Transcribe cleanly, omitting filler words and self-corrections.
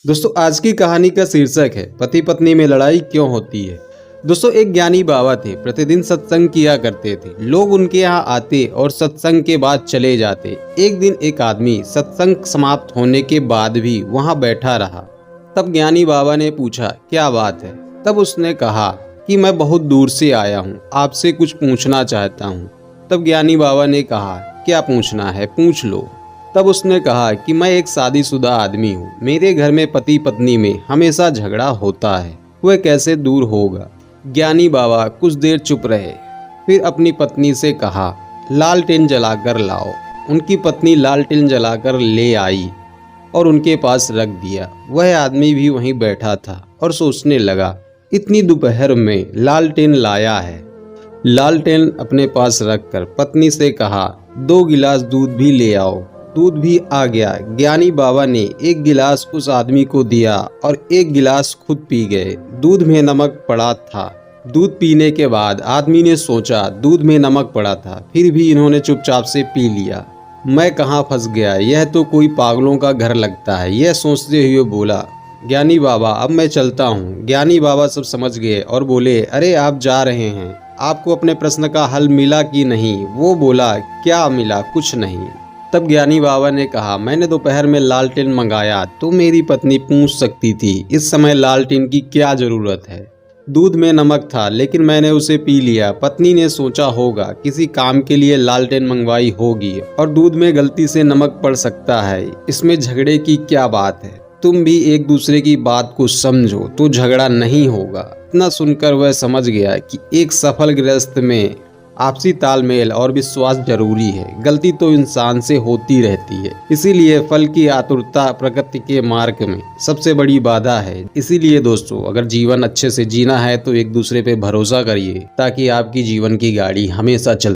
दोस्तों आज की कहानी का शीर्षक है पति पत्नी में लड़ाई क्यों होती है। दोस्तों एक ज्ञानी बाबा थे, प्रतिदिन सत्संग किया करते थे। लोग उनके यहाँ आते और सत्संग के बाद चले जाते। एक दिन एक आदमी सत्संग समाप्त होने के बाद भी वहाँ बैठा रहा। तब ज्ञानी बाबा ने पूछा, क्या बात है। तब उसने कहा कि मैं बहुत दूर से आया हूँ, आपसे कुछ पूछना चाहता हूँ। तब ज्ञानी बाबा ने कहा, क्या पूछना है, पूछ लो। तब उसने कहा कि मैं एक शादीशुदा आदमी हूँ, मेरे घर में पति पत्नी में हमेशा झगड़ा होता है, वह कैसे दूर होगा। ज्ञानी बाबा कुछ देर चुप रहे, फिर अपनी पत्नी से कहा, लालटेन जलाकर लाओ। उनकी पत्नी लालटेन जलाकर ले आई और उनके पास रख दिया। वह आदमी भी वहीं बैठा था और सोचने लगा, इतनी दोपहर में लालटेन लाया है। लालटेन अपने पास रखकर पत्नी से कहा, 2 गिलास दूध भी ले आओ। दूध भी आ गया। ज्ञानी बाबा ने 1 गिलास उस आदमी को दिया और 1 गिलास खुद पी गए। दूध में नमक पड़ा था। दूध पीने के बाद आदमी ने सोचा, दूध में नमक पड़ा था, फिर भी इन्होंने चुपचाप से पी लिया। मैं कहाँ फंस गया, यह तो कोई पागलों का घर लगता है। यह सोचते हुए बोला, ज्ञानी बाबा अब मैं चलता हूँ। ज्ञानी बाबा सब समझ गए और बोले, अरे आप जा रहे हैं, आपको अपने प्रश्न का हल मिला कि नहीं। वो बोला, क्या मिला, कुछ नहीं। तब ज्ञानी बाबा ने कहा, मैंने दोपहर में लालटेन मंगाया तो मेरी पत्नी पूछ सकती थी, इस समय लालटेन की क्या जरूरत है। दूध में नमक था लेकिन मैंने उसे पी लिया। पत्नी ने सोचा होगा किसी काम के लिए लालटेन मंगवाई होगी और दूध में गलती से नमक पड़ सकता है, इसमें झगड़े की क्या बात है। तुम भी एक दूसरे की बात को समझो तो झगड़ा नहीं होगा। इतना सुनकर वह समझ गया कि एक सफल गृहस्थ में आपसी तालमेल और विश्वास जरूरी है। गलती तो इंसान से होती रहती है, इसीलिए फल की आतुरता प्रकृति के मार्ग में सबसे बड़ी बाधा है। इसीलिए दोस्तों, अगर जीवन अच्छे से जीना है तो एक दूसरे पे भरोसा करिए, ताकि आपकी जीवन की गाड़ी हमेशा चलती